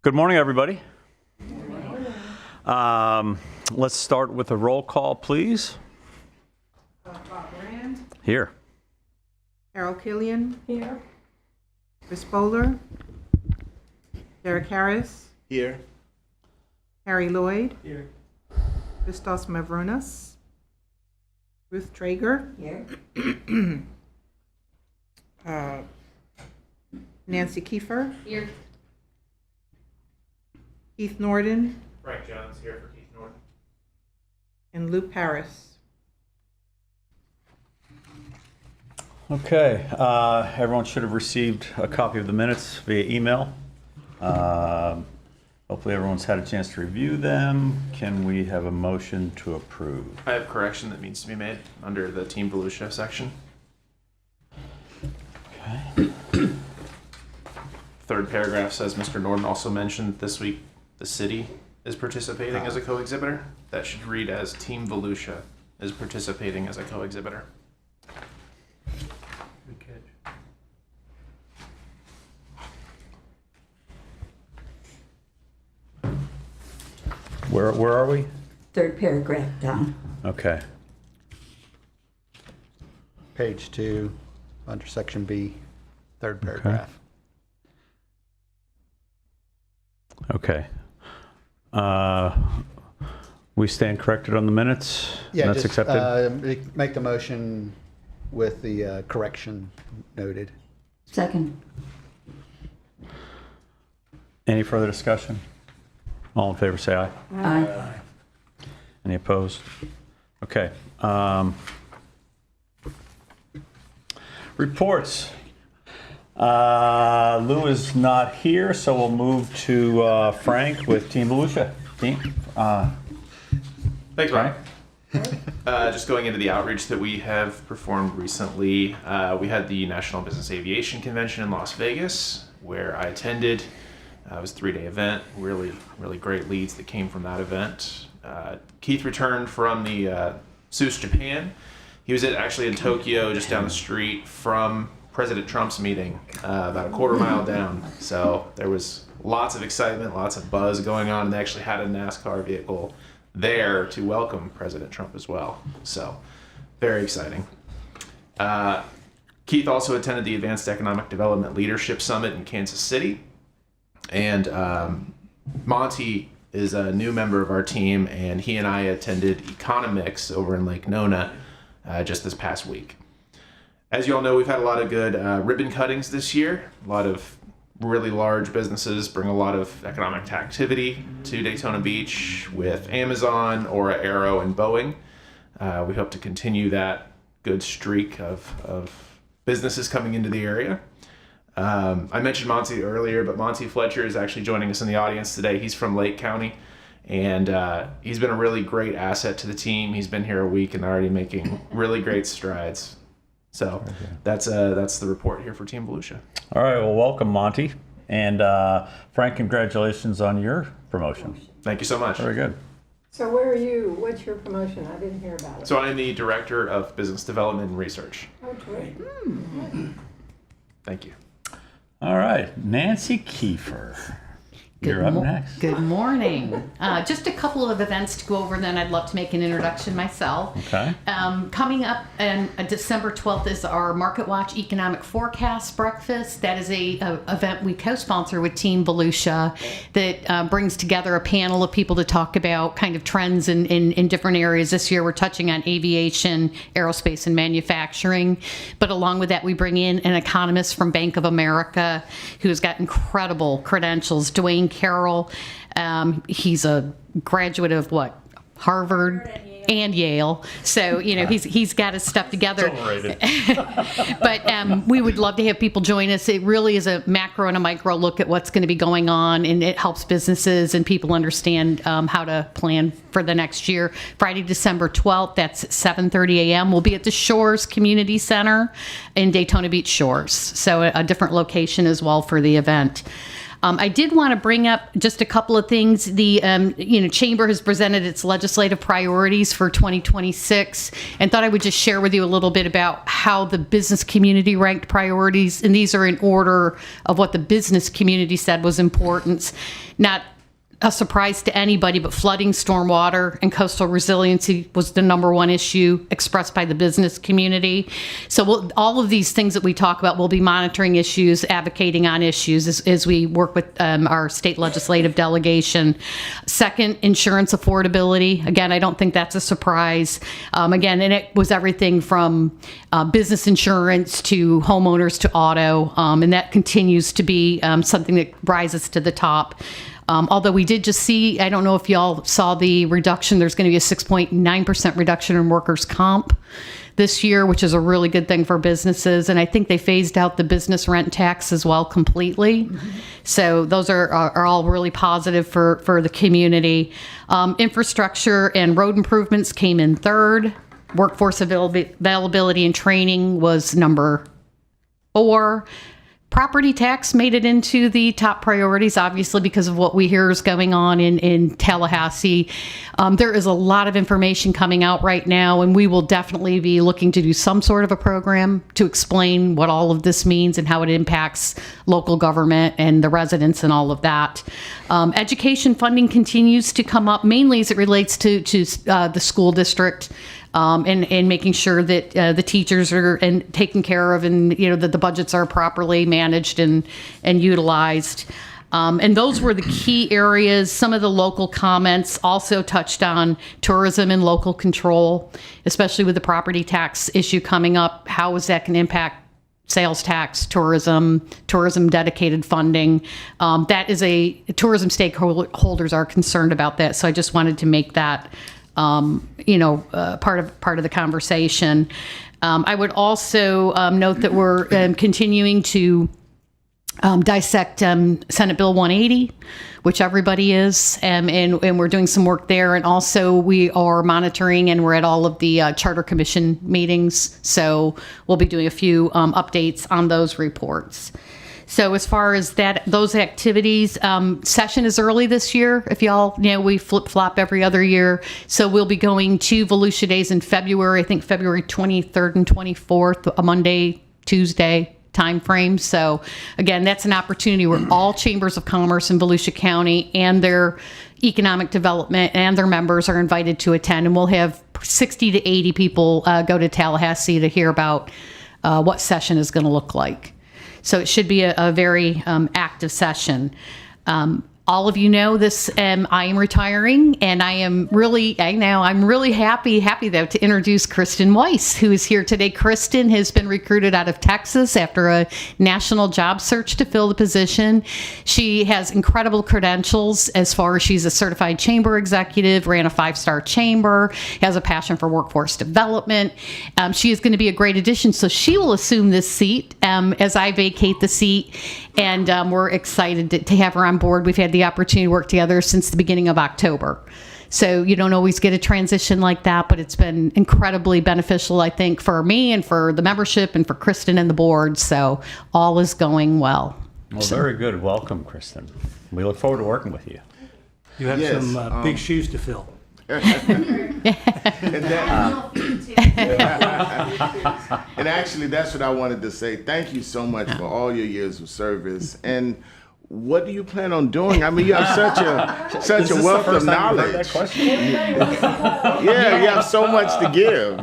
Good morning, everybody. Let's start with a roll call, please. Bob Rand, Here. Carol Killian, Here. Chris Bowler, Derek Harris, Here. Harry Lloyd, Here. Christos Mavronis, Ruth Traeger, Here. Nancy Kiefer, Here. Keith Norden, Frank Jones here for Keith Norton. and Lou Paris. Okay, everyone should have received a copy of the minutes via email. Hopefully everyone's had a chance to review them. Can we have a motion to approve? I have correction that needs to be made under the Team Volusia section. Okay. Third paragraph says Mr. Norton also mentioned this week the city is participating as a co-exhibitor. That should read as Team Volusia is participating as a co-exhibitor. Good catch. Where are we? Third paragraph down. Okay. Page 2, under section B, third paragraph. Okay. We stand corrected on the minutes? Yeah, That's just accepted? make the motion with the correction noted. Second. Any further discussion? All in favor, say aye. Aye. Any opposed? Okay. Reports. Lou is not here, so we'll move to Frank with Team Volusia. Team, Thanks, Brian. Just going into the outreach that we have performed recently, we had the National Business Aviation Convention in Las Vegas, where I attended. It was a 3-day event. Really great leads that came from that event. Keith returned from the SUS Japan. He was actually in Tokyo, just down the street from President Trump's meeting, about a quarter mile down. So there was lots of excitement, lots of buzz going on, and they actually had a NASCAR vehicle there to welcome President Trump as well. So very exciting. Keith also attended the Advanced Economic Development Leadership Summit in Kansas City. And Monty is a new member of our team, and he and I attended Economix over in Lake Nona just this past week. As you all know, we've had a lot of good ribbon cuttings this year. A lot of really large businesses bring a lot of economic activity to Daytona Beach with Amazon, Aura Aero, and Boeing. We hope to continue that good streak of businesses coming into the area. I mentioned Monty earlier, but Monty Fletcher is actually joining us in the audience today. He's from Lake County, and he's been a really great asset to the team. He's been here a week and already making really great strides. So that's the report here for Team Volusia. All right, well, welcome, Monty. And Frank, congratulations on your promotion. Thank you so much. Very good. So where are you? What's your promotion? I didn't hear about it. So I'm the Director of Business Development and Research. Oh, great. Thank you. All right, Nancy Kiefer. You're up next. Good morning. Just a couple of events to go over, and then I'd love to make an introduction myself. Okay. Coming up on December 12th is our Market Watch Economic Forecast Breakfast. That is a event we co-sponsor with Team Volusia that brings together a panel of people to talk about kind of trends in different areas. This year we're touching on aviation, aerospace, and manufacturing. But along with that, we bring in an economist from Bank of America who's got incredible credentials, Dwayne Carroll. He's a graduate of Harvard and Yale. So, he's got his stuff together. But we would love to have people join us. It really is a macro and a micro look at what's going to be going on, and it helps businesses and people understand how to plan for the next year. Friday, December 12th, that's 7:30 a.m. We'll be at the Shores Community Center in Daytona Beach Shores. So a different location as well for the event. I did want to bring up just a couple of things. The Chamber has presented its legislative priorities for 2026, and thought I would just share with you a little bit about how the business community ranked priorities, and these are in order of what the business community said was important. Not a surprise to anybody, but flooding, stormwater, and coastal resiliency was the number one issue expressed by the business community. So all of these things that we talk about, we'll be monitoring issues, advocating on issues as we work with our state legislative delegation. Second, insurance affordability. Again, I don't think that's a surprise. Again, and it was everything from business insurance to homeowners to auto, and that continues to be something that rises to the top. Although we did just see, I don't know if y'all saw the reduction, there's going to be a 6.9% reduction in workers' comp this year, which is a really good thing for businesses. And I think they phased out the business rent tax as well completely. Mm-hmm. So those are all really positive for the community. Infrastructure and road improvements came in third. Workforce availability and training was number 4. Property tax made it into the top priorities, obviously, because of what we hear is going on in Tallahassee. There is a lot of information coming out right now, and we will definitely be looking to do some sort of a program to explain what all of this means and how it impacts local government and the residents and all of that. Education funding continues to come up, mainly as it relates to the school district. And making sure that the teachers are taken care of, and that the budgets are properly managed and utilized. And those were the key areas. Some of the local comments also touched on tourism and local control, especially with the property tax issue coming up. How is that going to impact sales tax, tourism dedicated funding? That is tourism stakeholders are concerned about that. So I just wanted to make that part of the conversation. I would also note that we're continuing to dissect Senate Bill 180, which everybody is, and we're doing some work there. And also we are monitoring, and we're at all of the Charter Commission meetings. So we'll be doing a few updates on those reports. So as far as those activities, session is early this year. If y'all, we flip-flop every other year. So we'll be going to Volusia Days in February, I think February 23rd and 24th, a Monday, Tuesday time frame. So again, that's an opportunity where all chambers of commerce in Volusia County and their economic development and their members are invited to attend. And we'll have 60 to 80 people go to Tallahassee to hear about what session is going to look like. So it should be a very active session. All of you know this, I am retiring, and I'm really happy though to introduce Kristen Weiss, who is here today. Kristen has been recruited out of Texas after a national job search to fill the position. She has incredible credentials as far as she's a certified chamber executive, ran a 5-star chamber, has a passion for workforce development. She is going to be a great addition, so she will assume this seat as I vacate the seat, and we're excited to have her on board. We've had the opportunity to work together since the beginning of October. So you don't always get a transition like that, but it's been incredibly beneficial, I think, for me and for the membership and for Kristen and the board. So all is going well. Well, very good. Welcome, Kristen. We look forward to working with you. You have some big shoes to fill. And actually, that's what I wanted to say. Thank you so much for all your years of service. And what do you plan on doing? I mean, you have such a wealth of knowledge. Yeah, you have so much to give,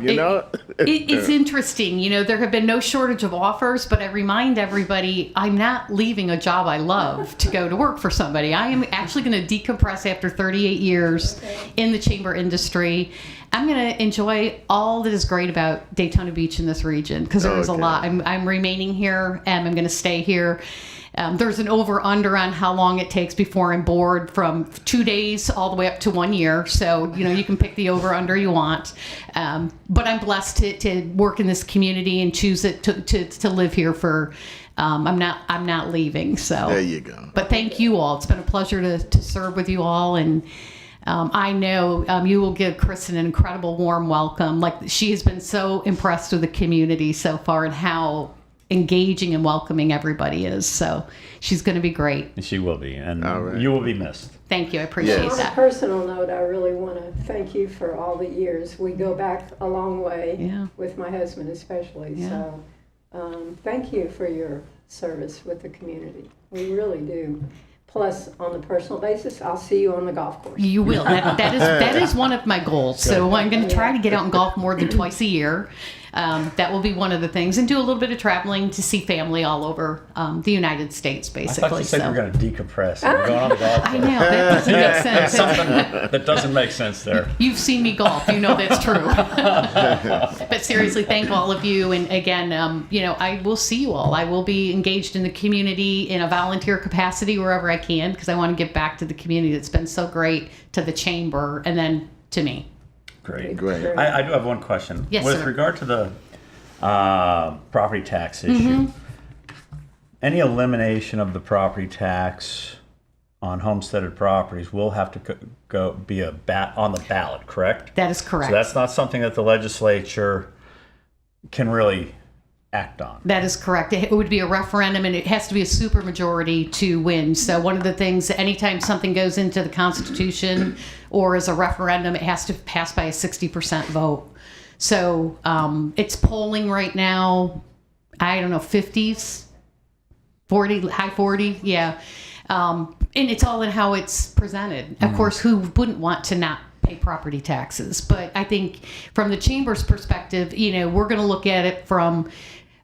It's interesting. There have been no shortage of offers, but I remind everybody, I'm not leaving a job I love to go to work for somebody. I am actually going to decompress after 38 years in the chamber industry. I'm going to enjoy all that is great about Daytona Beach in this region, because there is a lot. I'm remaining here, and I'm going to stay here. There's an over-under on how long it takes before I'm bored, from 2 days all the way up to 1 year. So, you can pick the over-under you want. But I'm blessed to work in this community and choose to live here for. I'm not leaving. So there you go. But thank you all. It's been a pleasure to serve with you all, and I know you will give Kristen an incredible warm welcome. Like, she has been so impressed with the community so far and how engaging and welcoming everybody is. So she's going to be great. She will be, and All right. you will be missed. Thank you. I appreciate Yes. On a that. personal note, I really want to thank you for all the years. We go back a long way Yeah. with my husband especially. Yeah. So thank you for your service with the community. We really do. Plus, on the personal basis, I'll see you on the golf course. You will. That is one of my goals. So I'm going to try to get out and golf more than twice a year. That will be one of the things, and do a little bit of traveling to see family all over the United States, I basically. thought you said So- you were going to decompress. And we're going on the golf I course. know that doesn't make sense. Something that doesn't make sense there. You've seen me golf. You know that's true. But seriously, thank all of you. And again, I will see you all. I will be engaged in the community in a volunteer capacity wherever I can, because I want to give back to the community that's been so great, to the chamber, and then to me. Great. Great. I do have one question. Yes, With sir. regard to the property tax issue, Mm-hmm. any elimination of the property tax on homesteaded properties will have to go be on the ballot, correct? That is correct. So that's not something that the legislature can really act on. That is correct. It would be a referendum, and it has to be a supermajority to win. So one of the things, anytime something goes into the Constitution or is a referendum, it has to pass by a 60% vote. So it's polling right now, I don't know, 50s, 40, high 40, yeah. And it's all in how it's presented. Of course, who wouldn't want to not pay property taxes? But I think from the chamber's perspective, we're going to look at it from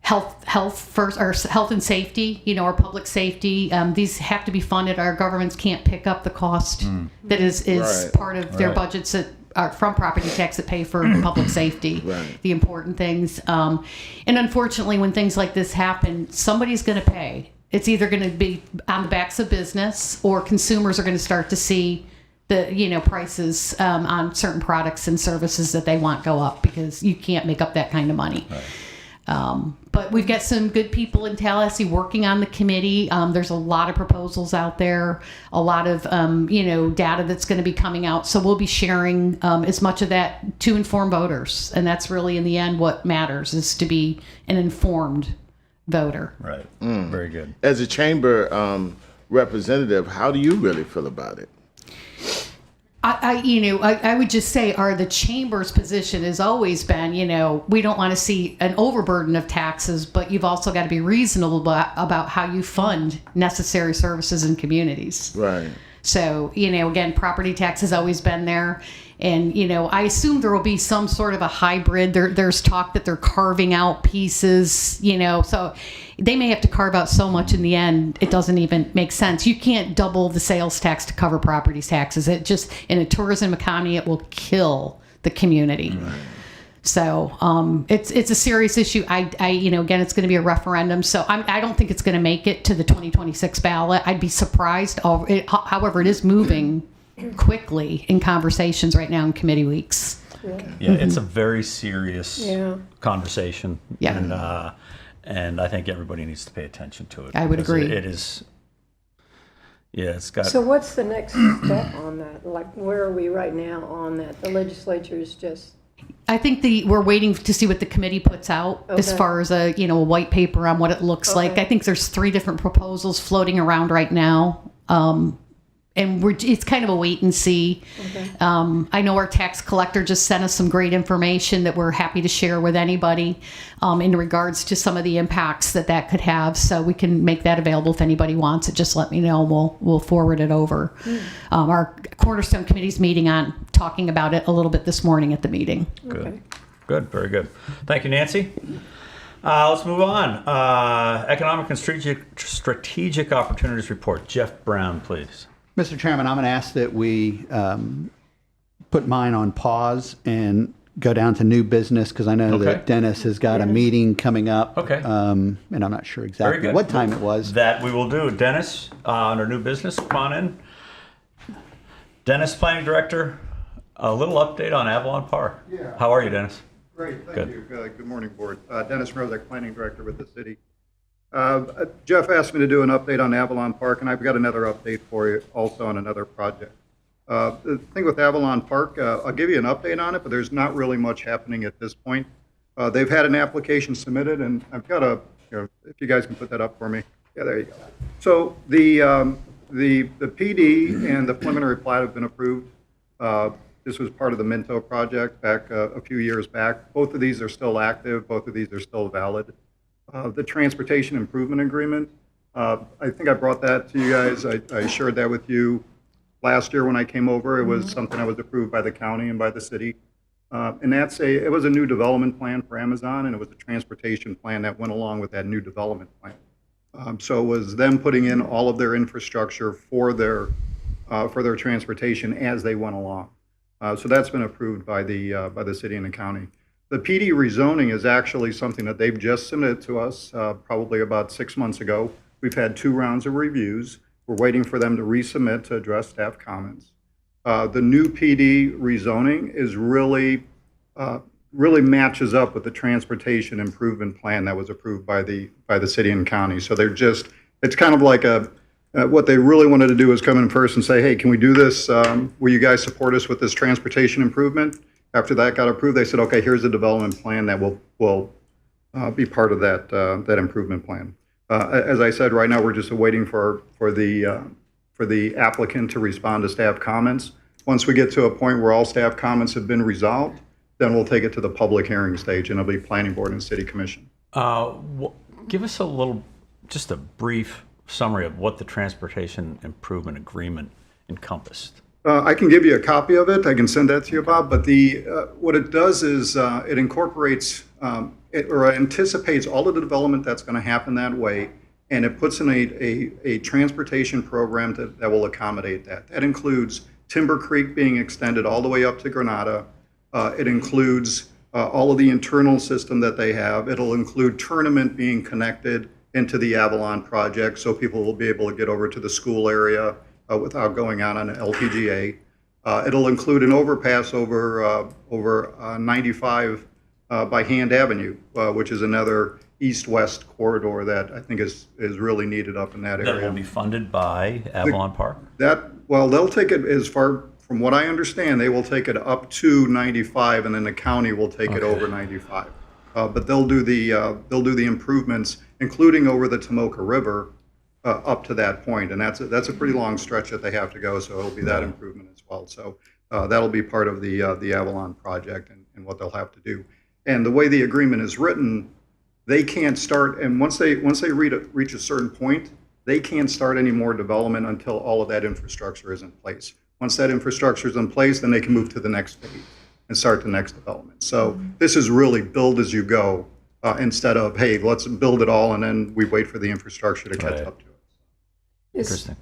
health first, or health and safety, our public safety. These have to be funded. Our governments can't pick up the cost that is Right. part of their Right. budgets that are from property tax that pay for public safety, Right. the important things. And unfortunately, when things like this happen, somebody's going to pay. It's either going to be on the backs of business, or consumers are going to start to see the prices on certain products and services that they want go up, because you can't make up that kind of money. But we've got some good people in Tallahassee working on the committee. There's a lot of proposals out there, a lot of data that's going to be coming out. So we'll be sharing as much of that to inform voters, and that's really in the end what matters, is to be an informed voter. Right. Very good. As a chamber representative, how do you really feel about it? I would just say, the chamber's position has always been, we don't want to see an overburden of taxes, but you've also got to be reasonable about how you fund necessary services in communities. Right. So, again, property tax has always been there. And, I assume there will be some sort of a hybrid. There's talk that they're carving out pieces, so they may have to carve out so much in the end, it doesn't even make sense. You can't double the sales tax to cover property taxes. It just, in a tourism economy, it will kill the community. Right. So it's a serious issue. Again, it's going to be a referendum. So I don't think it's going to make it to the 2026 ballot. I'd be surprised. However, it is moving quickly in conversations right now in committee weeks. Yeah, it's a very serious Yeah. conversation. Yeah. And I think everybody needs to pay attention to it. I would because agree. It is. Yeah, it's got. So what's the next step on that? Like, where are we right now on that? The legislature is just, I think we're waiting to see what the committee puts out as Okay. far as a white paper on what it looks like. Okay. I think there's 3 different proposals floating around right now. And it's kind of a wait and see. Okay. I know our tax collector just sent us some great information that we're happy to share with anybody in regards to some of the impacts that could have. So we can make that available if anybody wants it. Just let me know, and we'll forward it over. Our Cornerstone Committee's meeting on talking about it a little bit this morning at the meeting. Good. Okay. Good. Very good. Thank you, Nancy. Let's move on. Economic and strategic opportunities report. Jeff Brown, please. Mr. Chairman, I'm going to ask that we put mine on pause and go down to new business, because I know Okay. that Dennis has got a meeting coming up. Okay. And I'm not sure Very exactly good. what time it was. That we will do. Dennis, under new business, come on in. Dennis, Planning Director, a little update on Avalon Park. Yeah. How are you, Dennis? Great, thank Good. you. Good morning, Board. Dennis Rozek, Planning Director with the city. Jeff asked me to do an update on Avalon Park, and I've got another update for you also on another project. The thing with Avalon Park, I'll give you an update on it, but there's not really much happening at this point. They've had an application submitted, and I've got a if you guys can put that up for me. Yeah, there you go. So the PD and the preliminary plat have been approved. This was part of the Minto project back a few years back. Both of these are still active. Both of these are still valid. The transportation improvement agreement, I think I brought that to you guys. I shared that with you last year when I came over. It was something that was approved by the county and by the city. And it was a new development plan for Amazon, and it was a transportation plan that went along with that new development plan. So it was them putting in all of their infrastructure for their transportation as they went along. So that's been approved by the city and the county. The PD rezoning is actually something that they've just submitted to us probably about 6 months ago. We've had 2 rounds of reviews. We're waiting for them to resubmit to address staff comments. The new PD rezoning is really matches up with the transportation improvement plan that was approved by the city and county. So it's kind of like what they really wanted to do is come in first and say, hey, can we do this? Will you guys support us with this transportation improvement? After that got approved, they said, okay, here's the development plan that will be part of that improvement plan. As I said, right now we're just waiting for the applicant to respond to staff comments. Once we get to a point where all staff comments have been resolved, then we'll take it to the public hearing stage, and it'll be planning board and city commission. Give us just a brief summary of what the transportation improvement agreement encompassed. I can give you a copy of it. I can send that to you, Bob. But what it does is it incorporates or anticipates all of the development that's going to happen that way, and it puts in a transportation program that will accommodate that. That includes Timber Creek being extended all the way up to Granada. It includes all of the internal system that they have. It'll include Tournament being connected into the Avalon project, so people will be able to get over to the school area without going on an LPGA. It'll include an overpass over 95 by Hand Avenue, which is another east-west corridor that I think is really needed up in that area. That will be funded by Avalon Park? They'll take it as far, from what I understand, they will take it up to 95, and then the county will take it over 95. But they'll do the improvements, including over the Tomoka River, up to that point, and that's a pretty long stretch that they have to go. So it'll be that improvement as well. So that'll be part of the Avalon project and what they'll have to do. And the way the agreement is written, they can't start. And once they reach a certain point, they can't start any more development until all of that infrastructure is in place. Once that infrastructure is in place, then they can move to the next phase and start the next development. So this is really build as you go instead of, hey, let's build it all and then we wait for the infrastructure to catch up to it. Interesting.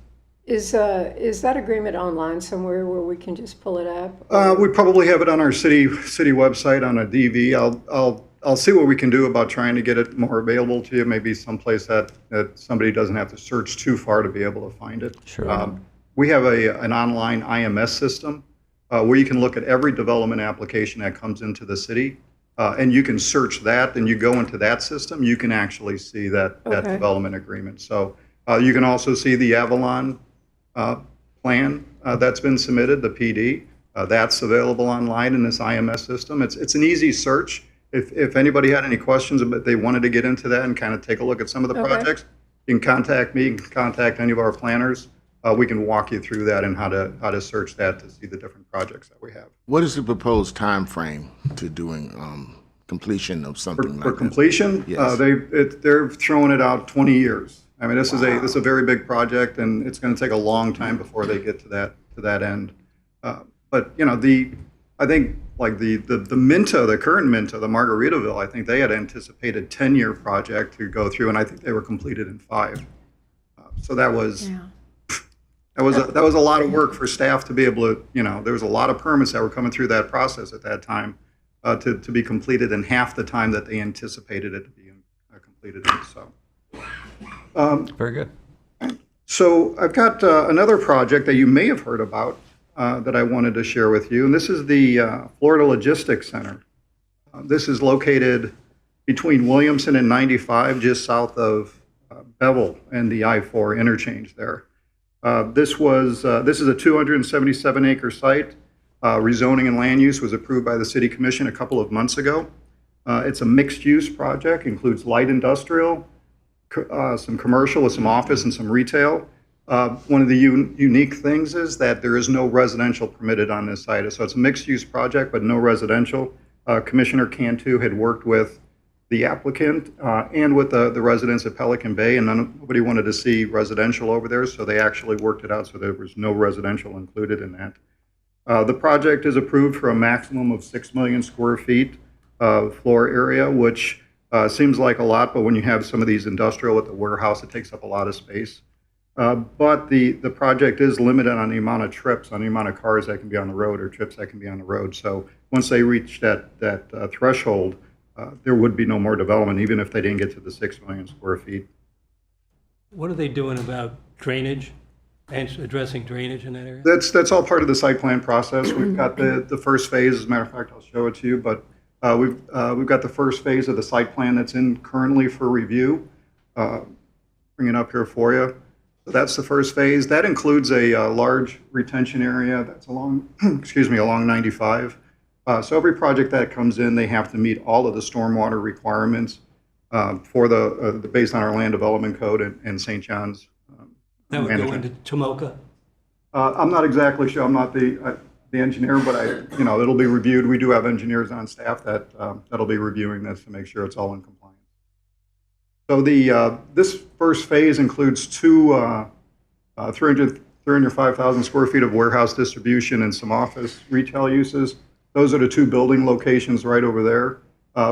Is that agreement online somewhere where we can just pull it up? We probably have it on our city website on a DV. I'll see what we can do about trying to get it more available to you. Maybe someplace that somebody doesn't have to search too far to be able to find it. Sure. We have an online IMS system where you can look at every development application that comes into the city, and you can search that. And you go into that system, you can actually see that development agreement. So you can also see the Avalon plan that's been submitted, the PD. That's available online in this IMS system. It's an easy search. If anybody had any questions, but they wanted to get into that and kind of take a look at some of the projects, you can contact me, you can contact any of our planners. We can walk you through that and how to search that to see the different projects that we have. What is the proposed time frame to doing completion of something like for this? completion? Yes. They're throwing it out 20 years. I mean, this is a very big project, and it's going to take a long time before they get to that end. But you know, I think like the Minto, the current Minto, the Margaritaville, I think they had anticipated 10-year project to go through, and I think they were completed in 5. So that was a lot of work for staff to be able to, you know, there was a lot of permits that were coming through that process at that time to be completed in half the time that they anticipated it to be completed in. So. Very good. So I've got another project that you may have heard about that I wanted to share with you, and this is the Florida Logistics Center. This is located between Williamson and 95, just south of Bevel and the I-4 interchange there. This is a 277-acre site. Rezoning and land use was approved by the City Commission a couple of months ago. It's a mixed-use project, includes light industrial, some commercial with some office and some retail. One of the unique things is that there is no residential permitted on this site. So it's a mixed-use project, but no residential. Commissioner Cantu had worked with the applicant and with the residents at Pelican Bay, and nobody wanted to see residential over there, so they actually worked it out so there was no residential included in that. The project is approved for a maximum of 6 million square feet of floor area, which seems like a lot, but when you have some of these industrial with the warehouse, it takes up a lot of space. But the project is limited on the amount of trips, on the amount of cars that can be on the road or trips that can be on the road. So once they reach that threshold, there would be no more development, even if they didn't get to the 6 million square feet. What are they doing about drainage and addressing drainage in that area? That's all part of the site plan process. We've got the first phase. As a matter of fact, I'll show it to you. But we've got the first phase of the site plan that's in currently for review. Bring it up here for you. So that's the first phase. That includes a large retention area that's along, along 95. So every project that comes in, they have to meet all of the stormwater requirements for based on our land development code and St. John's. That would go into Tomoka? I'm not exactly sure. I'm not the engineer, but it'll be reviewed. We do have engineers on staff that'll be reviewing this to make sure it's all in compliance. So this first phase includes two 305,000 square feet of warehouse distribution and some office retail uses. Those are the two building locations right over there.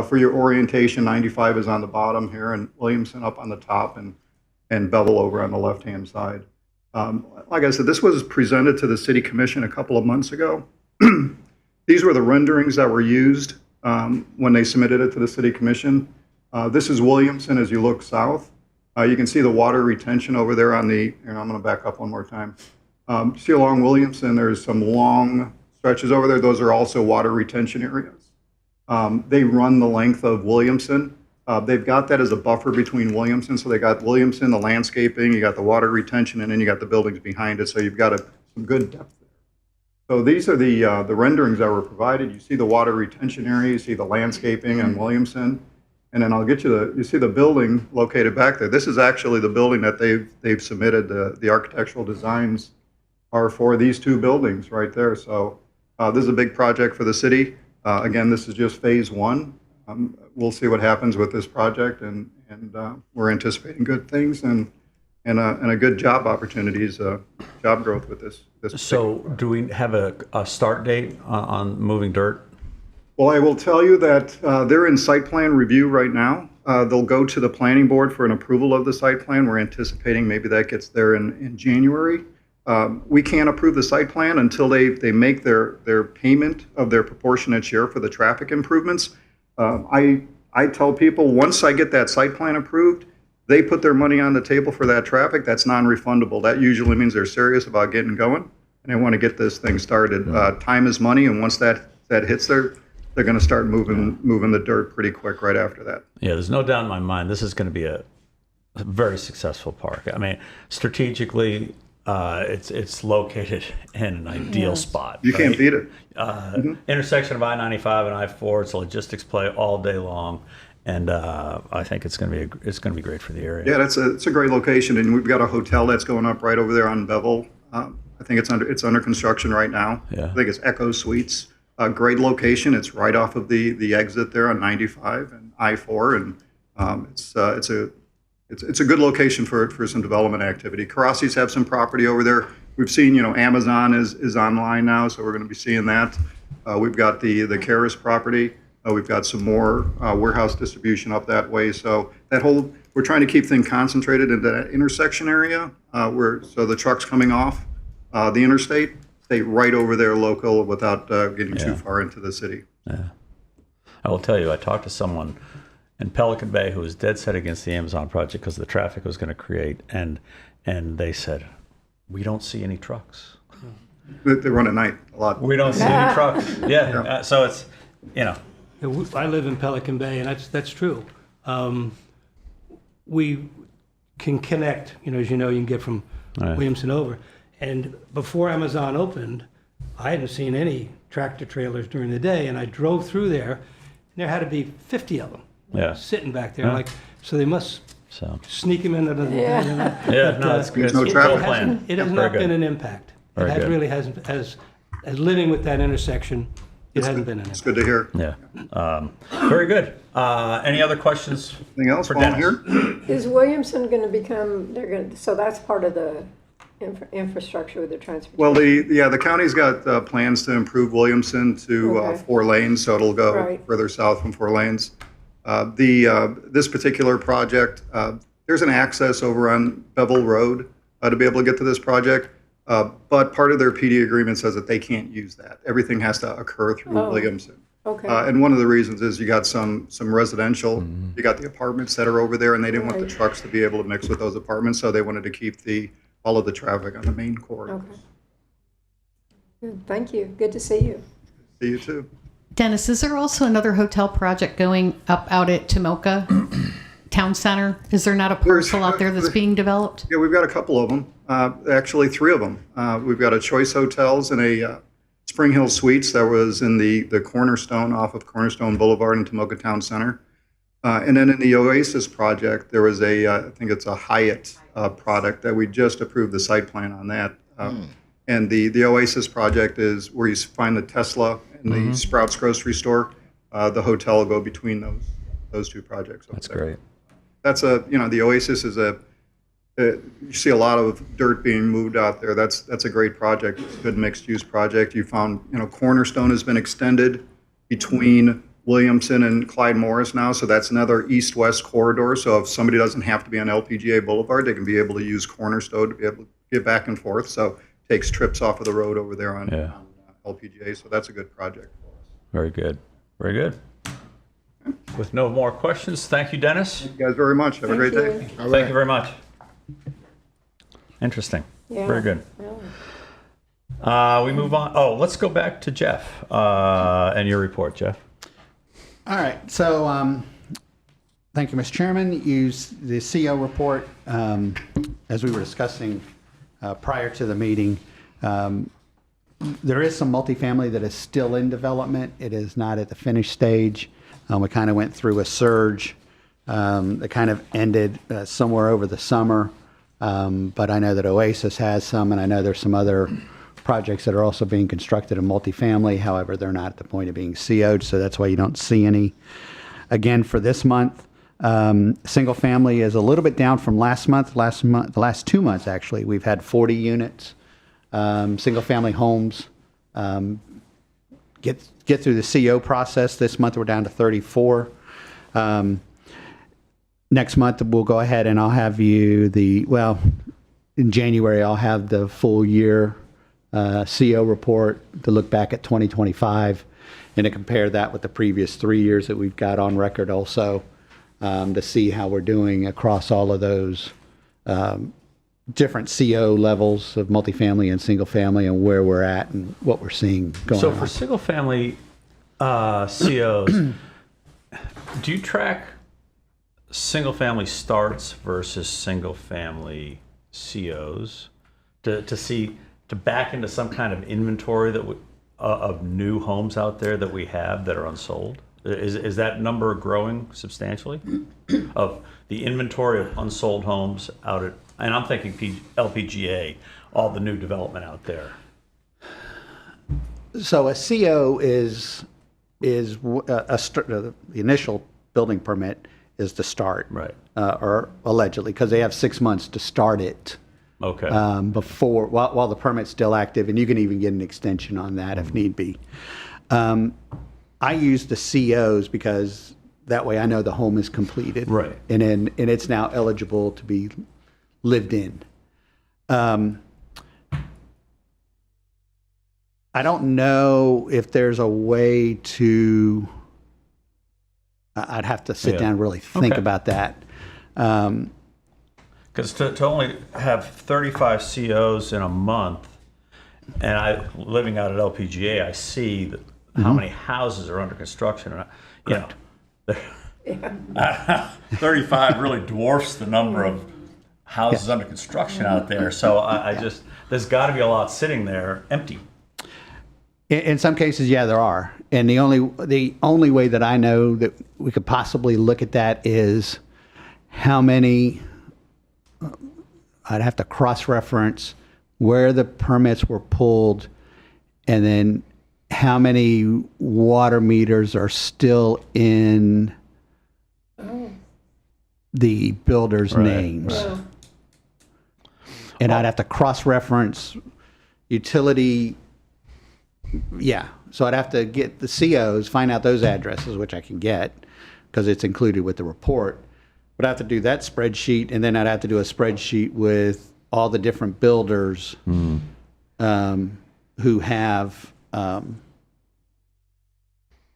For your orientation, 95 is on the bottom here, and Williamson up on the top, and Bevel over on the left-hand side. Like I said, this was presented to the City Commission a couple of months ago. These were the renderings that were used when they submitted it to the City Commission. This is Williamson as you look south. You can see the water retention over there on the, and I'm going to back up one more time. See along Williamson, there's some long stretches over there. Those are also water retention areas. They run the length of Williamson. They've got that as a buffer between Williamson. So they got Williamson, the landscaping, you got the water retention, and then you got the buildings behind it. So you've got some good depth there. So these are the renderings that were provided. You see the water retention area, you see the landscaping on Williamson. And then I'll get you you see the building located back there. This is actually the building that they've submitted. The architectural designs are for these two buildings right there. So this is a big project for the city. Again, this is just phase one. We'll see what happens with this project, and we're anticipating good things and a good job opportunities, job growth with this. So do we have a start date on moving dirt? Well, I will tell you that they're in site plan review right now. They'll go to the planning board for an approval of the site plan. We're anticipating maybe that gets there in January. We can't approve the site plan until they make their payment of their proportionate share for the traffic improvements. I tell people, once I get that site plan approved, they put their money on the table for that traffic. That's non-refundable. That usually means they're serious about getting going, and they want to get this thing started. Time is money, and once that hits there, they're going to start moving the dirt pretty quick right after that. Yeah, there's no doubt in my mind this is going to be a very successful park. I mean, strategically, it's located in an ideal spot. You can't beat it. Intersection of I-95 and I-4. It's a logistics play all day long, and I think it's going to be great for the area. Yeah, it's a great location, and we've got a hotel that's going up right over there on Bevel. I think it's under construction right now. Yeah. I think it's Echo Suites. A great location. It's right off of the exit there on 95 and I-4, and it's a good location for some development activity. Karasis have some property over there. We've seen, Amazon is online now, so we're going to be seeing that. We've got the Karas property. We've got some more warehouse distribution up that way. So we're trying to keep things concentrated into that intersection area so the trucks coming off the interstate stay right over there local without getting too far into the city. Yeah. I will tell you, I talked to someone in Pelican Bay who was dead set against the Amazon project because of the traffic it was going to create, and they said, we don't see any trucks. They run at night a lot. We don't see any trucks. Yeah. So it's, I live in Pelican Bay, and that's true. We can connect, as you know, you can get from Williamson over. And before Amazon opened, I hadn't seen any tractor trailers during the day, and I drove through there, and there had to be 50 of them sitting back there. Yeah. So they must So Sneak him into the. yeah, no, it's good. There's no It's a traffic. good plan. It has Very not good. been an impact. Very good. Really hasn't, as living with that intersection, it hasn't been an It's impact. good to hear. Yeah. Very good. Any other questions? Anything else For while I'm Dennis. here? Is Williamson going to become, so that's part of the infrastructure with the transportation? Well, the county's got plans to improve Williamson to Okay. 4 lanes, so it'll go Right. further south from 4 lanes. This particular project, there's an access over on Bevel Road to be able to get to this project, but part of their PD agreement says that they can't use that. Everything has to occur through Oh. Williamson. Okay, And one of the reasons is you got some residential, you got the apartments that are over there, and they didn't want the Right. trucks to be able to mix with those apartments, so they wanted to keep all of the traffic on the main corridor. okay. Good, thank you. Good to see you. See you too. Dennis, is there also another hotel project going up out at Tomoka Town Center? Is there not a parcel out there that's being developed? Yeah, we've got a couple of them, actually 3 of them. We've got a Choice Hotels and a Spring Hill Suites that was in the Cornerstone off of Cornerstone Boulevard in Tomoka Town Center. And then in the Oasis project, there was I think it's a Hyatt product that we just approved the site plan on that. And the Oasis project is where you find the Tesla and the Sprouts grocery store. The hotel will go between those 2 projects. over That's there. great. That's the Oasis is you see a lot of dirt being moved out there. That's a great project. It's a good mixed-use project. You found, Cornerstone has been extended between Williamson and Clyde Morris now, so that's another east-west corridor. So if somebody doesn't have to be on LPGA Boulevard, they can be able to use Cornerstone to be able to get back and forth. So takes trips off of the road over there on LPGA. So that's a good project for us. Very good. Very good. With no more questions, thank you, Dennis. Thank you guys very much. Have a great day. Thank you very much. Interesting. Yeah. Very good. Really. We move on. Oh, let's go back to Jeff and your report, Jeff. All right. So, thank you, Mr. Chairman. Use the CO report, as we were discussing prior to the meeting. There is some multifamily that is still in development. It is not at the finished stage. We kind of went through a surge that kind of ended somewhere over the summer. But I know that Oasis has some, and I know there's some other projects that are also being constructed in multifamily. However, they're not at the point of being CO'd, so that's why you don't see any. Again, for this month, single family is a little bit down from last month. The last 2 months, actually, we've had 40 units. Single family homes get through the CO process. This month, we're down to 34. Next month, we'll go ahead and I'll have you in January, I'll have the full year CO report to look back at 2025 and to compare that with the previous 3 years that we've got on record also, to see how we're doing across all of those different CO levels of multifamily and single family and where we're at and what we're seeing going So on. for single family COs, do you track single family starts versus single family COs to back into some kind of inventory of new homes out there that we have that are unsold? Is that number growing substantially of the inventory of unsold homes out at, and I'm thinking LPGA, all the new development out there? So a CO is the initial building permit is to start, Right. Or allegedly, because they have 6 months to start it Okay. before while the permit's still active, and you can even get an extension on that if need be. I use the COs because that way I know the home is completed, Right. and it's now eligible to be lived in. I don't know if there's a way to. I'd have to sit Yeah. down and really think Okay. about that. Because to only have 35 COs in a month, and living out at LPGA, I see how many houses are under construction. And 35 really dwarfs the number of houses under construction out there. So there's got to be a lot sitting there empty. In some cases, yeah, there are. And the only way that I know that we could possibly look at that is how many, I'd have to cross-reference where the permits were pulled, and then how many water meters are still in the builders' names. Well, And I'd have to cross-reference utility, yeah. So I'd have to get the COs, find out those addresses, which I can get, because it's included with the report. But I have to do that spreadsheet, and then I'd have to do a spreadsheet with all the different builders who have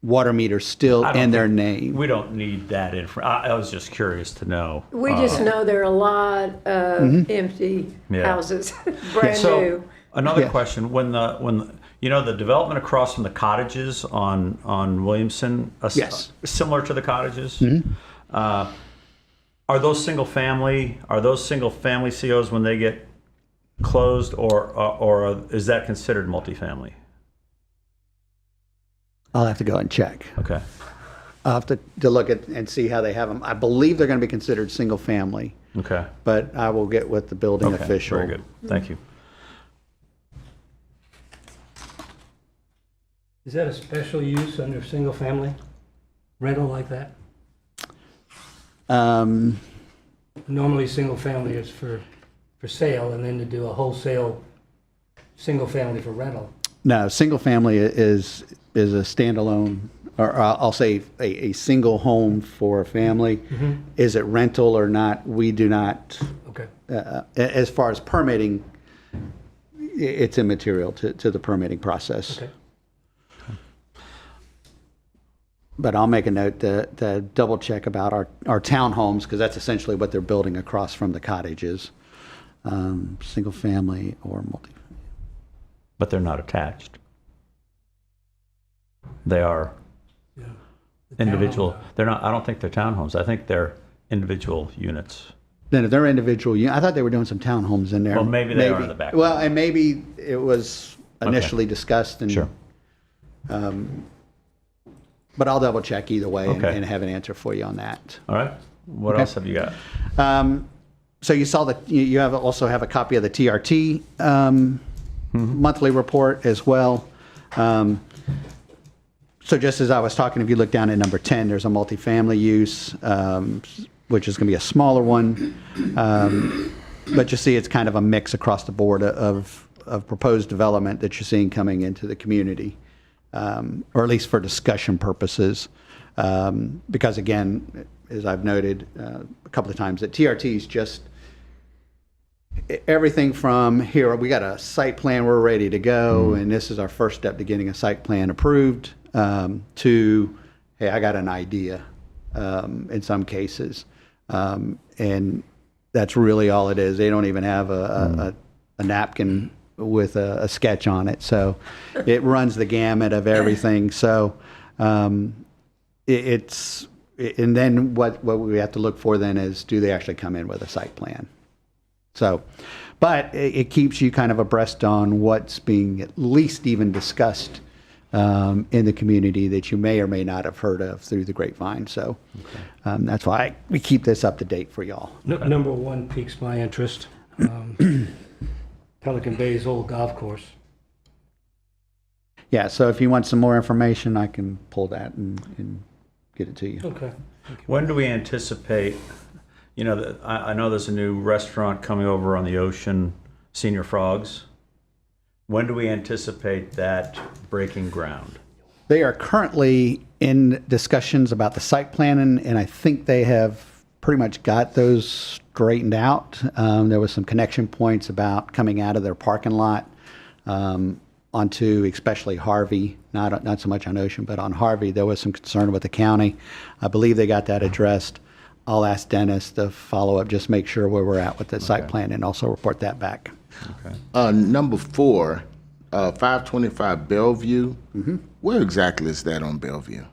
water meters still I don't in their think- name. We don't need that info. I was just curious to know. we just know there are a lot of empty Yeah. houses, brand So new. another Yeah. question: when the development across from the cottages on Williamson, Yes. similar to the cottages, are those single family? Are those single family COs when they get closed, or is that considered multifamily? I'll have to go and check. Okay. I'll have to look at and see how they have them. I believe they're going to be considered single family, Okay. but I will get with the building Okay. official. Very good. Thank you. Is that a special use under single family rental like that? Normally, single family is for sale, and then to do a wholesale single family for rental. No, single family is a standalone, or I'll say a single home for a family. Is it rental or not? We do not. Okay. As far as permitting, it's immaterial to the permitting process. Okay. But I'll make a note to double check about our townhomes, because that's essentially what they're building across from the cottages, single family or multi. But they're not attached. They are Yeah. individual. They're not. I don't think they're townhomes. I think they're individual units. Then if they're individual, I thought they were doing some townhomes in there. Well, maybe they are in the back. Well, and maybe it was initially discussed and. Sure. But I'll double check either way Okay. and have an answer for you on that. All right. What else have you got? So you saw that you also have a copy of the TRT monthly report as well. So just as I was talking, if you look down at number 10, there's a multifamily use, which is going to be a smaller one. But you see it's kind of a mix across the board of proposed development that you're seeing coming into the community, or at least for discussion purposes. Because again, as I've noted a couple of times, that TRT is just everything from here, we got a site plan, we're ready to go, and this is our first step to getting a site plan approved, to, hey, I got an idea in some cases. And that's really all it is. They don't even have a napkin with a sketch on it. So it runs the gamut of everything. So it's, and then what we have to look for then is, do they actually come in with a site plan? So, but it keeps you kind of abreast on what's being at least even discussed in the community that you may or may not have heard of through the grapevine. So that's why we keep this up to date for y'all. Number one piques my interest. Pelican Bay's old golf course. Yeah, so if you want some more information, I can pull that and get it to you. Okay. When do we anticipate? I know there's a new restaurant coming over on the ocean, Senior Frogs. When do we anticipate that breaking ground? They are currently in discussions about the site plan, and I think they have pretty much got those straightened out. There was some connection points about coming out of their parking lot onto especially Harvey, not so much on Ocean, but on Harvey. There was some concern with the county. I believe they got that addressed. I'll ask Dennis to follow up, just make sure where we're at with the site plan, and also report that back. Okay. Number 4, 525 Bellevue. Where exactly is that on Bellevue?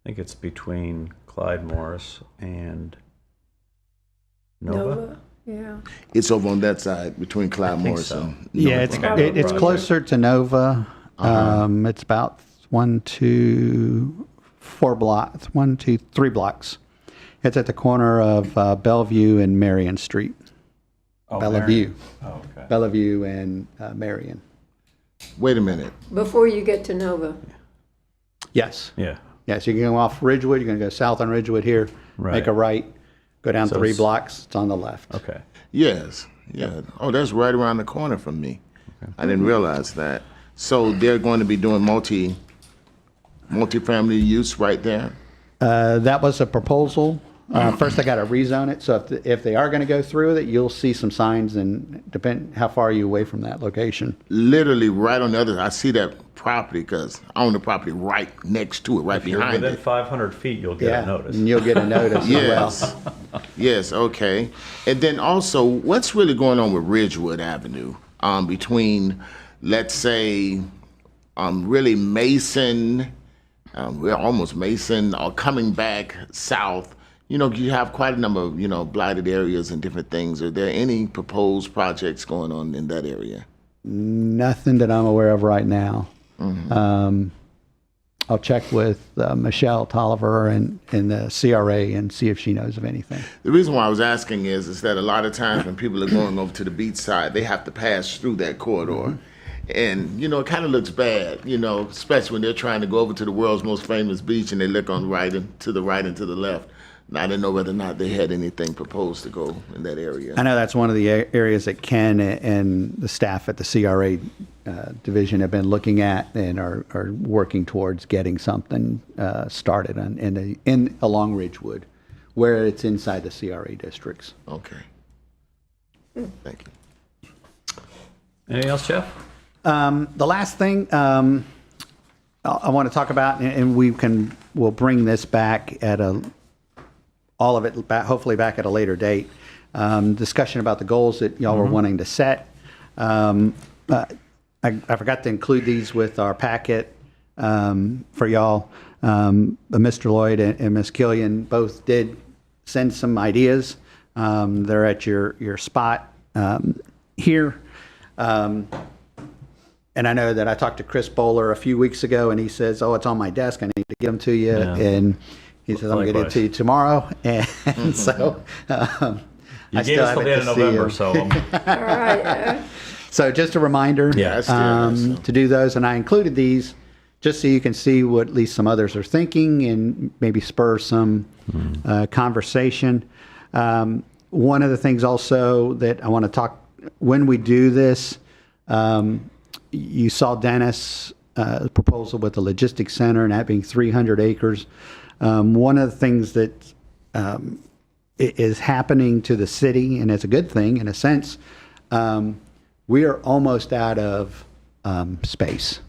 I think it's between Clyde Morris and Nova. Yeah. It's over on that side between Clyde think Morris so. and Yeah, North it's Rock. it's closer to Nova. It's about 3 blocks. It's at the corner of Bellevue and Marion Street. Oh, Bellevue. Marion. Oh, okay. Bellevue and Marion. Wait a minute. Before you get to Nova. Yes. Yeah. Yeah, so you're going to go off Ridgewood. You're going to go south on Ridgewood here, Right. make a right, go down So 3 it's- blocks. It's on the left. Okay. Yes. Yeah. Oh, that's right around the corner from me. I didn't realize that. So they're going to be doing multi-family use right there? That was a proposal. First, I got to rezone it. So if they are going to go through with it, you'll see some signs and depend how far are you away from that location. Literally right on the other, I see that property because I own the property right next to it, right If you're behind within it. 500 feet, you'll get a notice. and you'll get a notice as well. Yes. Yes, okay. And then also, what's really going on with Ridgewood Avenue between, let's say, really Mason, we're almost Mason, or coming back south? You know, you have quite a number of, blighted areas and different things. Are there any proposed projects going on in that area? Nothing that I'm aware of right now. I'll check with Michelle Tolliver and the CRA and see if she knows of anything. The reason why I was asking is that a lot of times when people are going over to the beach side, they have to pass through that corridor. And, it kind of looks bad, especially when they're trying to go over to the world's most famous beach and they look on to the right and to the left. And I didn't know whether or not they had anything proposed to go in that area. I know that's one of the areas that Ken and the staff at the CRA division have been looking at and are working towards getting something started along Ridgewood, where it's inside the CRA districts. Okay. Thank you. Anything else, Jeff? The last thing I want to talk about, and we'll bring this back at all of it back, hopefully back at a later date. Discussion about the goals that y'all were wanting to set. I forgot to include these with our packet for y'all. Mr. Lloyd and Ms. Killian both did send some ideas. They're at your spot here. And I know that I talked to Chris Bowler a few weeks ago, and he says, "Oh, it's on my desk. I need to get them to you." Yeah. And he says, "I'm going to get it to you tomorrow." And so You gave us till the end of November, so All right. So just a reminder Yeah, to do those. And I included these just so you can see what at least some others are thinking and maybe spur some conversation. One of the things also that I want to talk, when we do this, you saw Dennis' proposal with the logistics center and that being 300 acres. One of the things that is happening to the city, and it's a good thing in a sense, we are almost out of space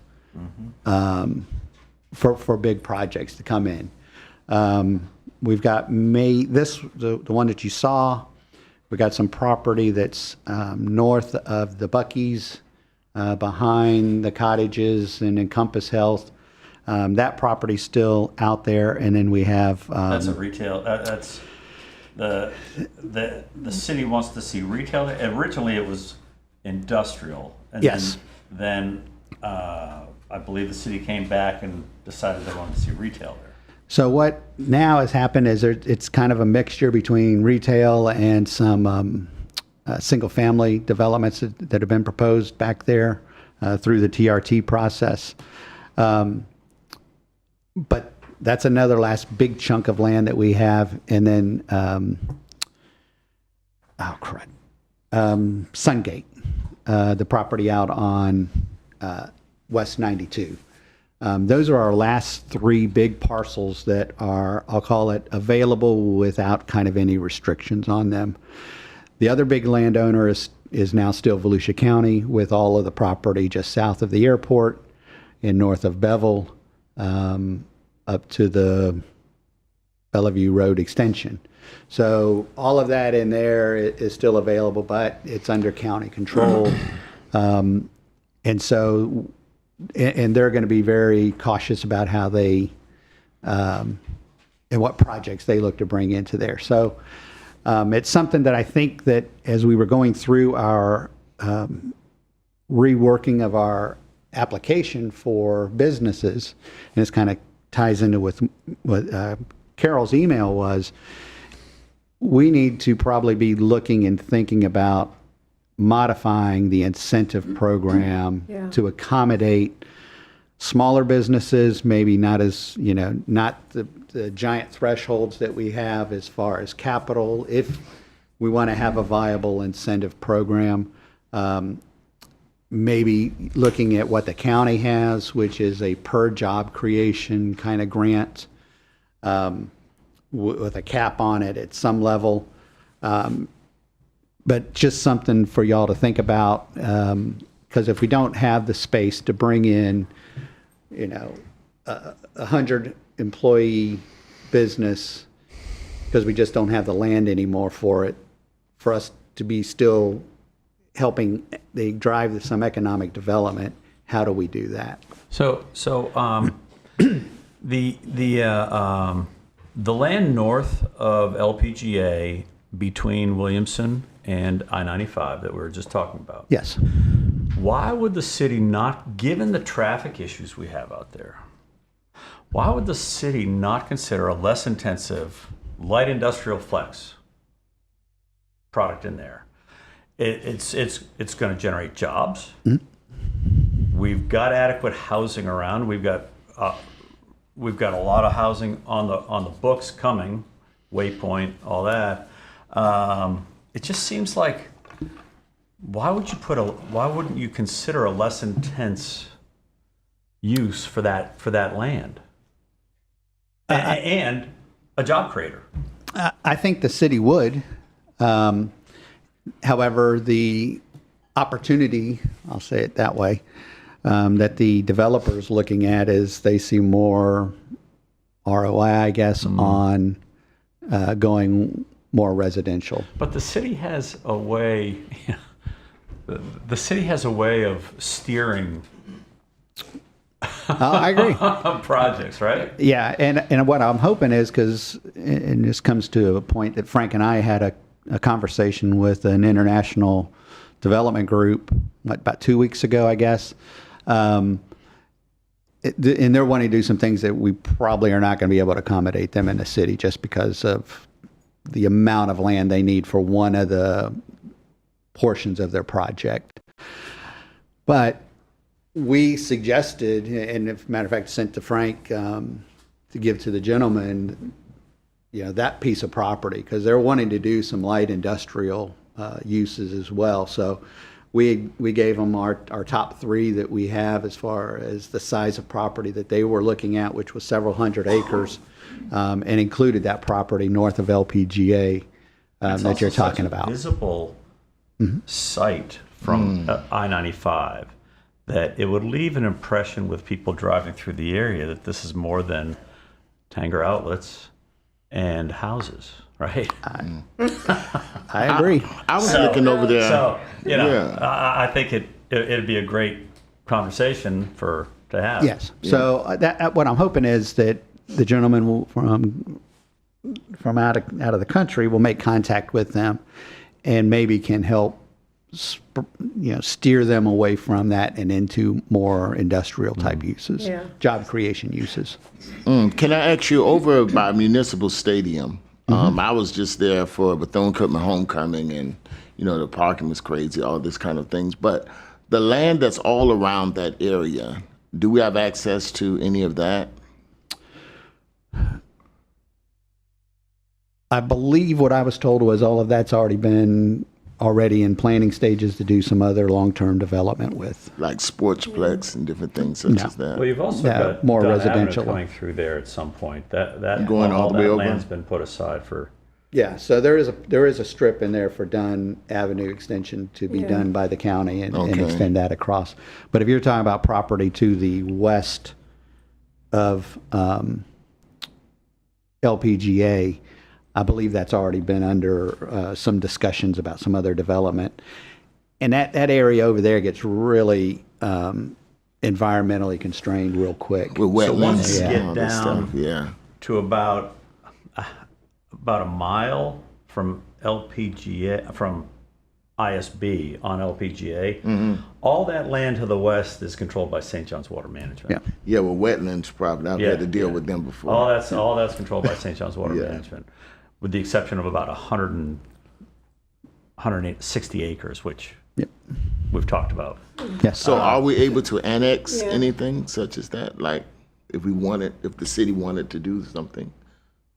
for big projects to come in. We've got the one that you saw. We got some property that's north of the Buc-ee's, behind the cottages and Encompass Health. That property's still out there, and then we have. That's a retail. That's the city wants to see retail. Originally, it was industrial. And Yes. Then I believe the city came back and decided they wanted to see retail there. So what now has happened is it's kind of a mixture between retail and some single-family developments that have been proposed back there through the TRT process. But that's another last big chunk of land that we have. And then, Sungate, the property out on West 92. Those are our last 3 big parcels that are, I'll call it, available without kind of any restrictions on them. The other big landowner is now still Volusia County, with all of the property just south of the airport and north of Bevel, up to the Bellevue Road extension. So all of that in there is still available, but it's under county control. And so, and they're going to be very cautious about how they, and what projects they look to bring into there. So It's something that I think that as we were going through our reworking of our application for businesses, and this kind of ties into with what Carol's email was, we need to probably be looking and thinking about modifying the incentive program to accommodate smaller businesses, maybe not as, not the giant thresholds that we have as far as capital, if we want to have a viable incentive program. Maybe looking at what the county has, which is a per job creation kind of grant with a cap on it at some level. But just something for y'all to think about, because if we don't have the space to bring in, 100 employee business, because we just don't have the land anymore for it, for us to be still helping they drive some economic development, how do we do that? So the land north of LPGA between Williamson and I-95 that we were just talking about. Yes. Why would the city not, given the traffic issues we have out there, why would the city not consider a less intensive light industrial flex product in there? It's going to generate jobs. Mm-hmm. We've got adequate housing around. We've got a lot of housing on the books coming, Waypoint, all that. It just seems like, why wouldn't you consider a less intense use for that land and a job creator? I think the city would. However, the opportunity, I'll say it that way, that the developer's looking at is they see more ROI, I guess, on going more residential. But the city has a way. The city has a way of steering. I agree. Projects, right? Yeah, and what I'm hoping is, and this comes to a point that Frank and I had a conversation with an international development group about 2 weeks ago, I guess. And they're wanting to do some things that we probably are not going to be able to accommodate them in the city just because of the amount of land they need for one of the portions of their project. But we suggested, and as a matter of fact, sent to Frank to give to the gentleman, that piece of property, because they're wanting to do some light industrial uses as well. So we gave them our top three that we have as far as the size of property that they were looking at, which was several hundred acres, and included that property north of LPGA that you're talking about. Visible site from I-95 that it would leave an impression with people driving through the area that this is more than Tanger Outlets and houses, right? I agree. I was looking over there. So, I think it'd be a great conversation to have. Yes. So what I'm hoping is that the gentleman from out of the country will make contact with them, and maybe can help steer them away from that and into more industrial type uses, job creation uses. Can I ask you, over by Municipal Stadium, I was just there for Bethune-Cookman homecoming, and the parking was crazy, all this kind of things. But the land that's all around that area, do we have access to any of that? I believe what I was told was all of that's already in planning stages to do some other long-term development with. Like Sportsplex and different things such as that. Well, you've also got more Dunn residential Avenue coming through there at some point. That Going all the way that over? land's been put aside for. Yeah, so there is a strip in there for Dunn Avenue extension to be done by the county and extend that across. But if you're talking about property to the west of LPGA, I believe that's already been under some discussions about some other development. And that area over there gets really environmentally constrained real quick. With wetlands. So once you and get all that down stuff, to about a mile from LPGA, from ISB on LPGA, all that land to the west is controlled by St. John's Water Management. Yeah. Yeah, well, wetlands probably. I've had to deal with them before. All that's controlled by St. John's Water Yeah. Management, with the exception of about 160 acres, which Yep. we've talked about. Yes. So are we able to annex Yeah. anything such as that? Like if the city wanted to do something?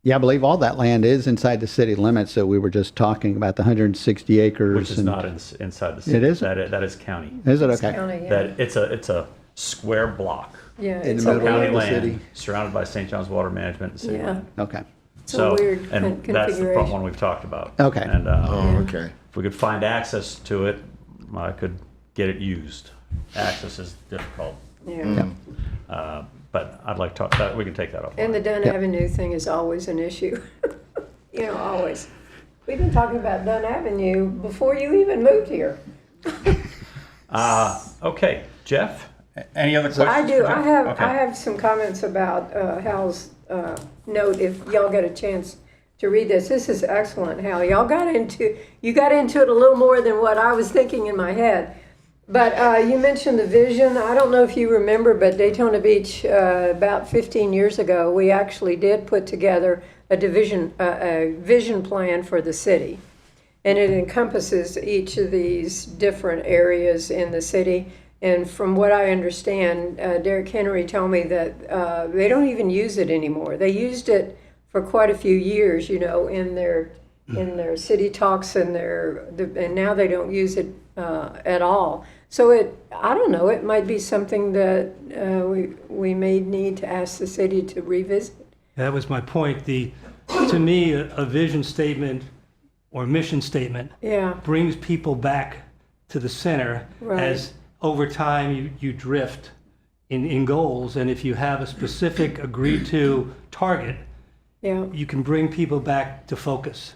Yeah, I believe all that land is inside the city limits, so we were just talking about the 160 acres. Which is and- not inside the city. It isn't? That is county. Is it? Okay. County, yeah. That it's a square block, Yeah, In it's the a middle of county weird, the land city. surrounded by St. John's Water Management and city Yeah. land. Okay. it's a weird and that's the configuration. one we've talked about. Okay. And Oh, okay. if we could find access to it, I could get it used. Access is difficult, Yeah. but I'd like to talk that. We can take that off. And the Dunn Avenue thing is always an issue. You know, always. We've been talking about Dunn Avenue before you even moved here. Okay, Jeff. Any other questions? I do. for Jeff? Okay. I have some comments about Hal's note. If y'all get a chance to read this, this is excellent. Hal, you got into it a little more than what I was thinking in my head. But you mentioned the vision. I don't know if you remember, but Daytona Beach about 15 years ago, we actually did put together a vision plan for the city, and it encompasses each of these different areas in the city. And from what I understand, Derek Henry told me that they don't even use it anymore. They used it for quite a few years, you know, in their city talks and and now they don't use it at all. So I don't know, it might be something that we may need to ask the city to revisit. That was my point. To me, a vision statement or mission statement Yeah, brings people back to the center Right. as over time you drift in goals. And if you have a specific agreed to target, yeah. you can bring people back to focus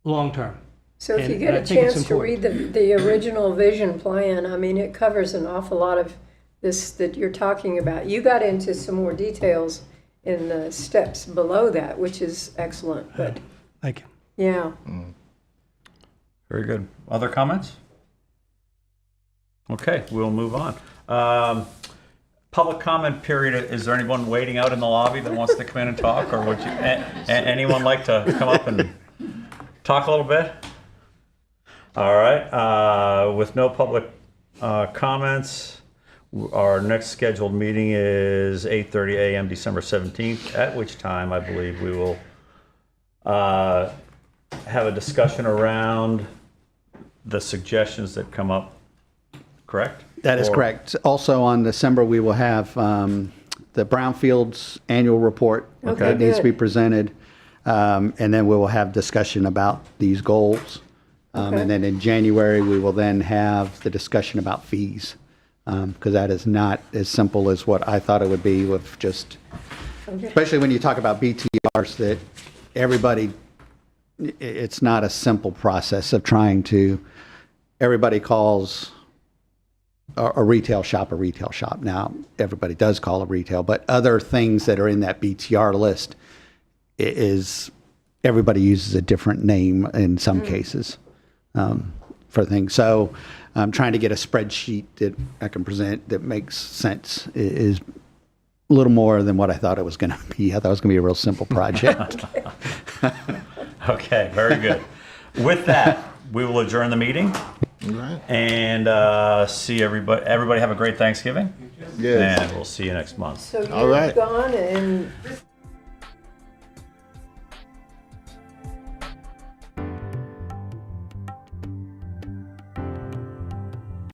long term. So if you And get I a think it's chance to read the original vision plan, I mean, it covers an awful lot of this that you're talking about. You got into some more details in the steps below that, which is excellent. But Thank you. yeah, Very good. Other comments? Okay, we'll move on. Public comment period. Is there anyone waiting out in the lobby that wants to come in and talk, or would you? Anyone like to come up and talk a little bit? All right. With no public comments, our next scheduled meeting is 8:30 a.m. December 17th. At which time I believe we will have a discussion around the suggestions that come up. Correct? That is Or- correct. Also on December, we will have the Brownfields annual report Okay, that needs to be good. presented. And then we will have discussion about these goals. Okay. And then in January, we will then have the discussion about fees. Because that is not as simple as what I thought it would be with just, especially when you talk about BTRs, that everybody, it's not a simple process of trying to, everybody calls a retail shop. Now, everybody does call a retail, but other things that are in that BTR list is everybody uses a different name in some cases for things. So I'm trying to get a spreadsheet that I can present that makes sense is a little more than what I thought it was going to be. I thought it was going to be a real simple project. Okay, very good. With that, we will adjourn the meeting All right. and see everybody. Everybody have a great Thanksgiving. Yes. And we'll see you next month. so All you're right. gone and